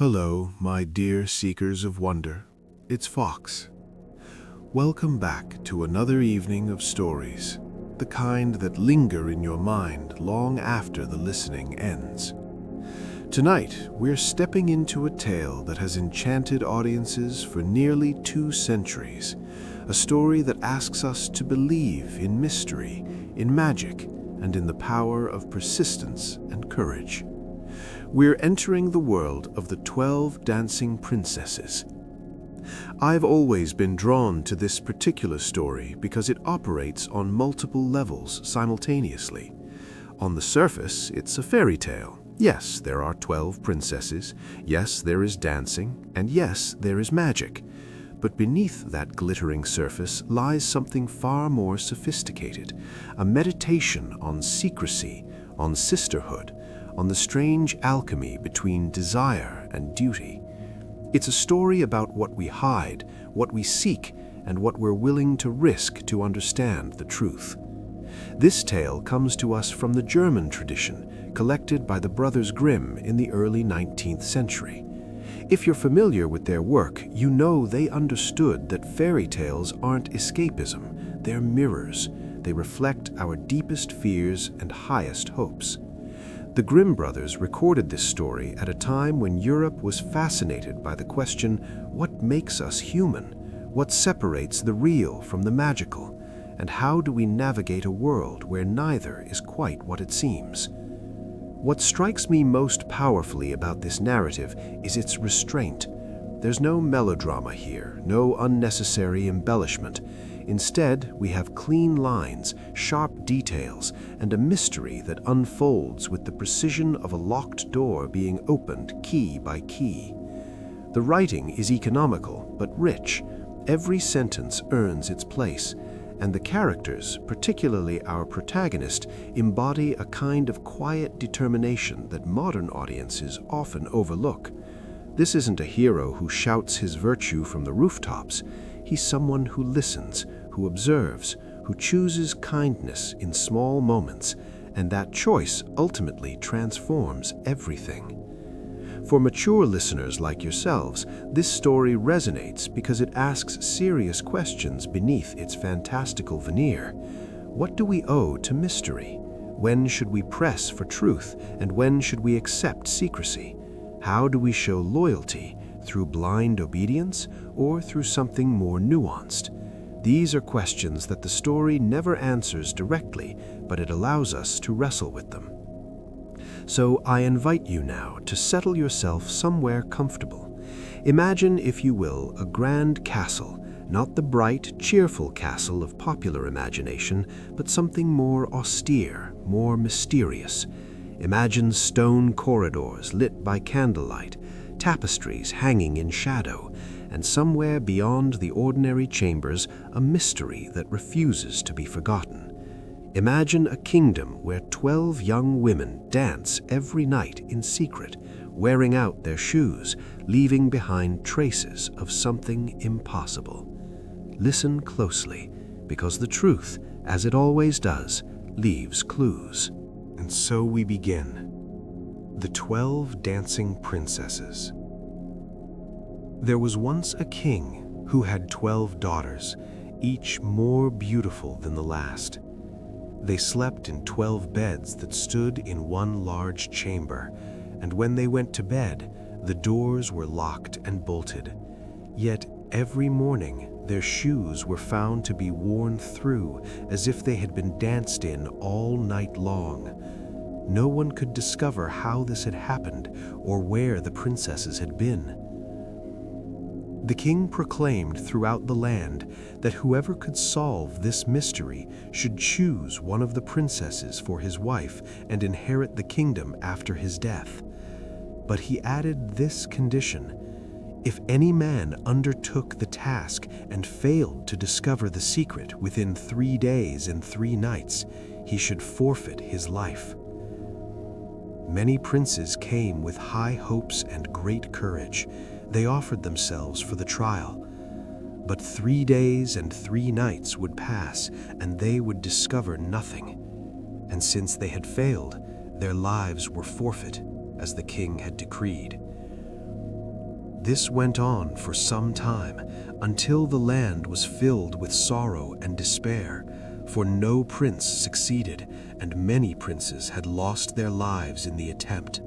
Hello, my dear seekers of wonder. It's Fox. Welcome back to another evening of stories, the kind that linger in your mind long after the listening ends. Tonight, we're stepping into a tale that has enchanted audiences for nearly 2 centuries, a story that asks us to believe in mystery, in magic, and in the power of persistence and courage. We're entering the world of the 12 dancing princesses. I've always been drawn to this particular story because it operates on multiple levels simultaneously. On the surface, it's a fairy tale. Yes, there are 12 princesses. Yes, there is dancing. And yes, there is magic. But beneath that glittering surface lies something far more sophisticated, a meditation on secrecy, on sisterhood, on the strange alchemy between desire and duty. It's a story about what we hide, what we seek, and what we're willing to risk to understand the truth. This tale comes to us from the German tradition, collected by the Brothers Grimm in the early 19th century. If you're familiar with their work, you know they understood that fairy tales aren't escapism, they're mirrors. They reflect our deepest fears and highest hopes. The Grimm brothers recorded this story at a time when Europe was fascinated by the question, what makes us human? What separates the real from the magical? And how do we navigate a world where neither is quite what it seems? What strikes me most powerfully about this narrative is its restraint. There's no melodrama here, no unnecessary embellishment. Instead, we have clean lines, sharp details, and a mystery that unfolds with the precision of a locked door being opened key by key. The writing is economical, but rich. Every sentence earns its place, and the characters, particularly our protagonist, embody a kind of quiet determination that modern audiences often overlook. This isn't a hero who shouts his virtue from the rooftops. He's someone who listens, who observes, who chooses kindness in small moments, and that choice ultimately transforms everything. For mature listeners like yourselves, this story resonates because it asks serious questions beneath its fantastical veneer. What do we owe to mystery? When should we press for truth, and when should we accept secrecy? How do we show loyalty, through blind obedience or through something more nuanced? These are questions that the story never answers directly, but it allows us to wrestle with them. So I invite you now to settle yourself somewhere comfortable. Imagine, if you will, a grand castle, not the bright, cheerful castle of popular imagination, but something more austere, more mysterious. Imagine stone corridors lit by candlelight, tapestries hanging in shadow, and somewhere beyond the ordinary chambers, a mystery that refuses to be forgotten. Imagine a kingdom where 12 young women dance every night in secret, wearing out their shoes, leaving behind traces of something impossible. Listen closely, because the truth, as it always does, leaves clues. And so we begin. The 12 Dancing Princesses. There was once a king who had 12 daughters, each more beautiful than the last. They slept in 12 beds that stood in one large chamber, and when they went to bed, the doors were locked and bolted. Yet every morning, their shoes were found to be worn through as if they had been danced in all night long. No one could discover how this had happened or where the princesses had been. The king proclaimed throughout the land that whoever could solve this mystery should choose one of the princesses for his wife and inherit the kingdom after his death. But he added this condition: if any man undertook the task and failed to discover the secret within 3 days and 3 nights, he should forfeit his life. Many princes came with high hopes and great courage. They offered themselves for the trial. But 3 days and 3 nights would pass, and they would discover nothing. And since they had failed, their lives were forfeit, as the king had decreed. This went on for some time, until the land was filled with sorrow and despair, for no prince succeeded, and many princes had lost their lives in the attempt.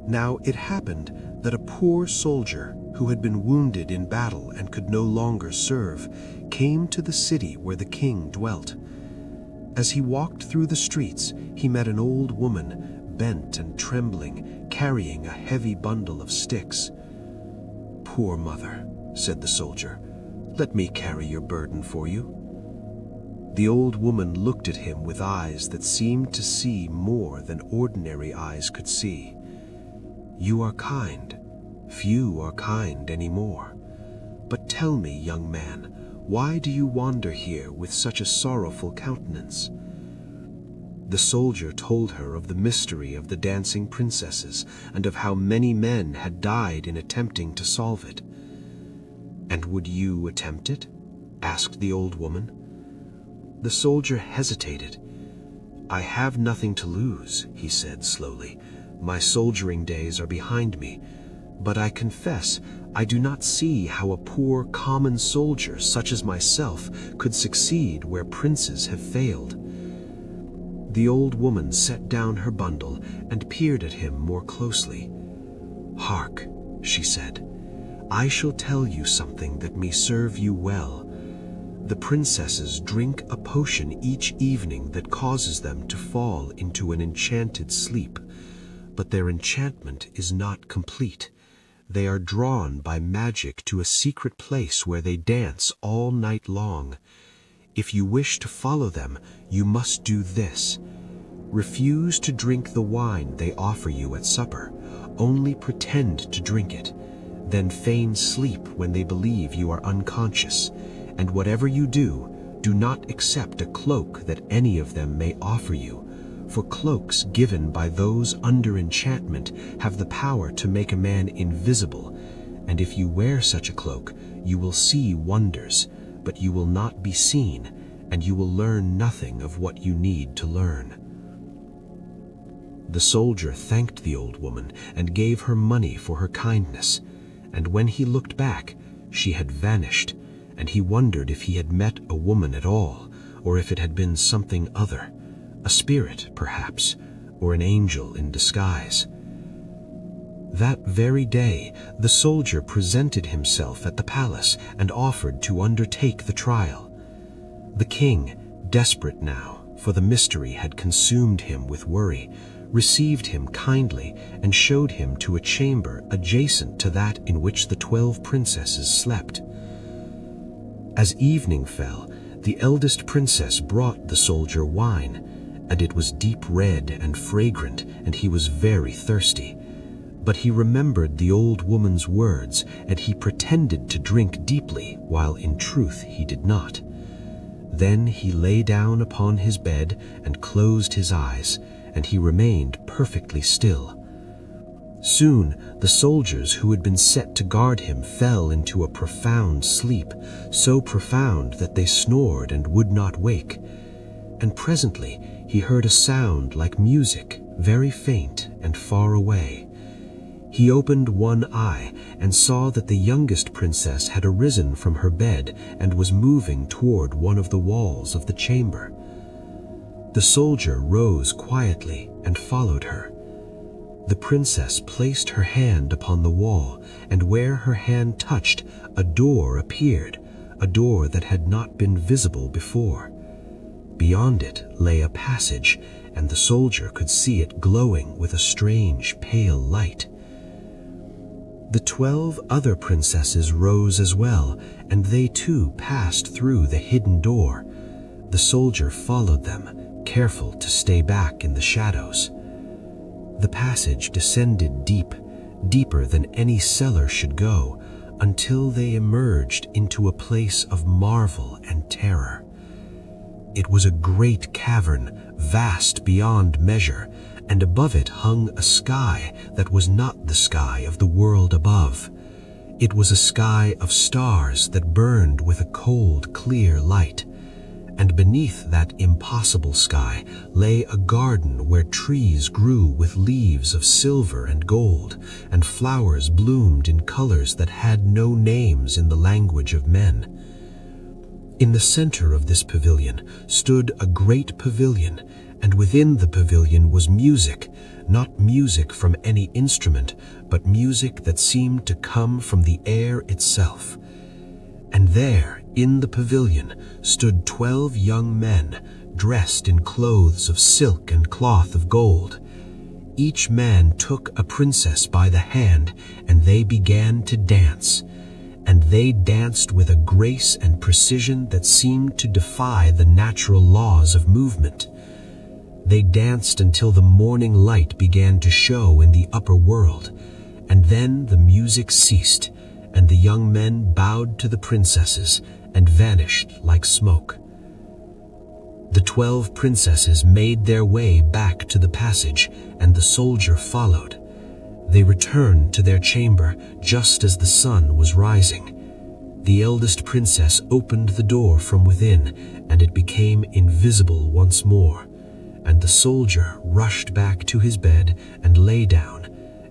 Now it happened that a poor soldier, who had been wounded in battle and could no longer serve, came to the city where the king dwelt. As he walked through the streets, he met an old woman, bent and trembling, carrying a heavy bundle of sticks. "Poor mother," said the soldier, "let me carry your burden for you." The old woman looked at him with eyes that seemed to see more than ordinary eyes could see. "You are kind. Few are kind anymore. But tell me, young man, why do you wander here with such a sorrowful countenance?" The soldier told her of the mystery of the dancing princesses, and of how many men had died in attempting to solve it. "And would you attempt it?" asked the old woman. The soldier hesitated. "I have nothing to lose," he said slowly. "My soldiering days are behind me, but I confess I do not see how a poor common soldier such as myself could succeed where princes have failed." The old woman set down her bundle and peered at him more closely. "Hark," she said, "I shall tell you something that may serve you well. The princesses drink a potion each evening that causes them to fall into an enchanted sleep. But their enchantment is not complete. They are drawn by magic to a secret place where they dance all night long. If you wish to follow them, you must do this. Refuse to drink the wine they offer you at supper. Only pretend to drink it. Then feign sleep when they believe you are unconscious. And whatever you do, do not accept a cloak that any of them may offer you. For cloaks given by those under enchantment have the power to make a man invisible, and if you wear such a cloak, you will see wonders, but you will not be seen, and you will learn nothing of what you need to learn." The soldier thanked the old woman and gave her money for her kindness, and when he looked back, she had vanished, and he wondered if he had met a woman at all, or if it had been something other. A spirit, perhaps, or an angel in disguise. That very day, the soldier presented himself at the palace and offered to undertake the trial. The king, desperate now, for the mystery had consumed him with worry, received him kindly and showed him to a chamber adjacent to that in which the 12 princesses slept. As evening fell, the eldest princess brought the soldier wine, and it was deep red and fragrant, and he was very thirsty. But he remembered the old woman's words, and he pretended to drink deeply, while in truth he did not. Then he lay down upon his bed and closed his eyes, and he remained perfectly still. Soon the soldiers who had been set to guard him fell into a profound sleep, so profound that they snored and would not wake. And presently he heard a sound like music, very faint and far away. He opened one eye and saw that the youngest princess had arisen from her bed and was moving toward one of the walls of the chamber. The soldier rose quietly and followed her. The princess placed her hand upon the wall, and where her hand touched, a door appeared, a door that had not been visible before. Beyond it lay a passage, and the soldier could see it glowing with a strange pale light. The 12 other princesses rose as well, and they too passed through the hidden door. The soldier followed them, careful to stay back in the shadows. The passage descended deep, deeper than any cellar should go, until they emerged into a place of marvel and terror. It was a great cavern, vast beyond measure, and above it hung a sky that was not the sky of the world above. It was a sky of stars that burned with a cold, clear light, and beneath that impossible sky lay a garden where trees grew with leaves of silver and gold, and flowers bloomed in colors that had no names in the language of men. In the center of this pavilion stood a great pavilion, and within the pavilion was music, not music from any instrument, but music that seemed to come from the air itself. And there, in the pavilion, stood 12 young men, dressed in clothes of silk and cloth of gold. Each man took a princess by the hand, and they began to dance. And they danced with a grace and precision that seemed to defy the natural laws of movement. They danced until the morning light began to show in the upper world, and then the music ceased, and the young men bowed to the princesses and vanished like smoke. The 12 princesses made their way back to the passage, and the soldier followed. They returned to their chamber just as the sun was rising. The eldest princess opened the door from within, and it became invisible once more. And the soldier rushed back to his bed and lay down,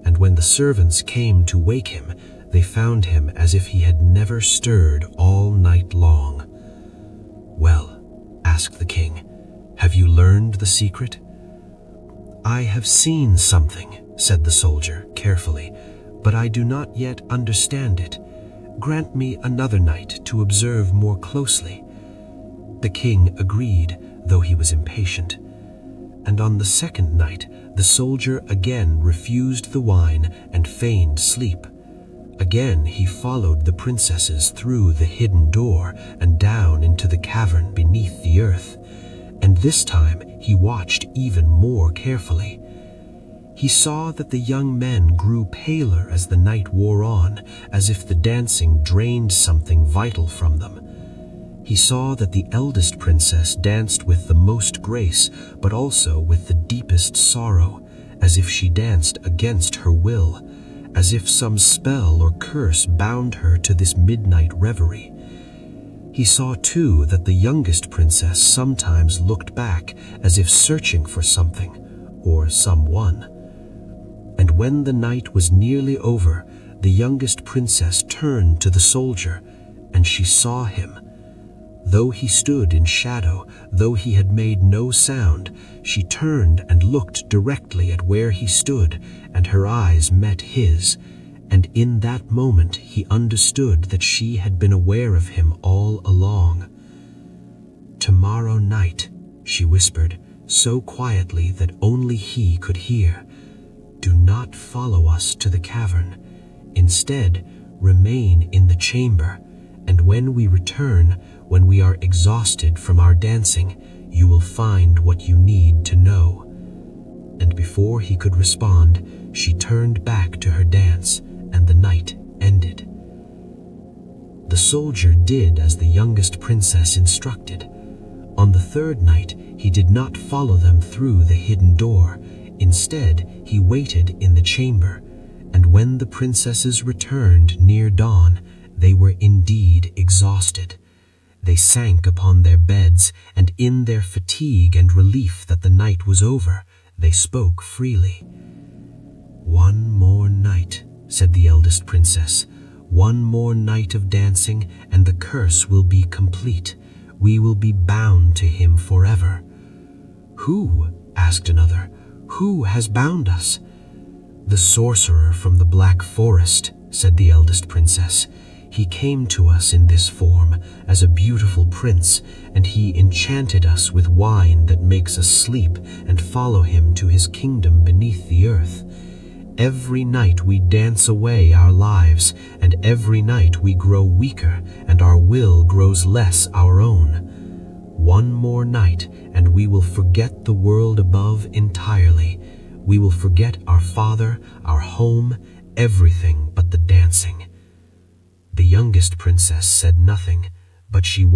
and when the servants came to wake him, they found him as if he had never stirred all night long. "Well," asked the king, "have you learned the secret?" "I have seen something," said the soldier carefully, "but I do not yet understand it. Grant me another night to observe more closely." The king agreed, though he was impatient. And on the second night, the soldier again refused the wine and feigned sleep. Again he followed the princesses through the hidden door and down into the cavern beneath the earth, and this time he watched even more carefully. He saw that the young men grew paler as the night wore on, as if the dancing drained something vital from them. He saw that the eldest princess danced with the most grace, but also with the deepest sorrow, as if she danced against her will, as if some spell or curse bound her to this midnight reverie. He saw too that the youngest princess sometimes looked back as if searching for something or someone. And when the night was nearly over, the youngest princess turned to the soldier, and she saw him. Though he stood in shadow, though he had made no sound, she turned and looked directly at where he stood, and her eyes met his, and in that moment he understood that she had been aware of him all along. "Tomorrow night," she whispered, so quietly that only he could hear, "do not follow us to the cavern. Instead, remain in the chamber, and when we return, when we are exhausted from our dancing, you will find what you need to know." And before he could respond, she turned back to her dance, and the night ended. The soldier did as the youngest princess instructed. On the third night, he did not follow them through the hidden door. Instead, he waited in the chamber, and when the princesses returned near dawn, they were indeed exhausted. They sank upon their beds, and in their fatigue and relief that the night was over, they spoke freely. "One more night," said the eldest princess. "One more night of dancing, and the curse will be complete. We will be bound to him forever." "Who?" asked another. "Who has bound us?" "The sorcerer from the Black Forest," said the eldest princess. "He came to us in this form, as a beautiful prince, and he enchanted us with wine that makes us sleep and follow him to his kingdom beneath the earth. Every night we dance away our lives, and every night we grow weaker, and our will grows less our own. One more night, and we will forget the world above entirely. We will forget our father, our home, everything but the dancing." The youngest princess said nothing, but she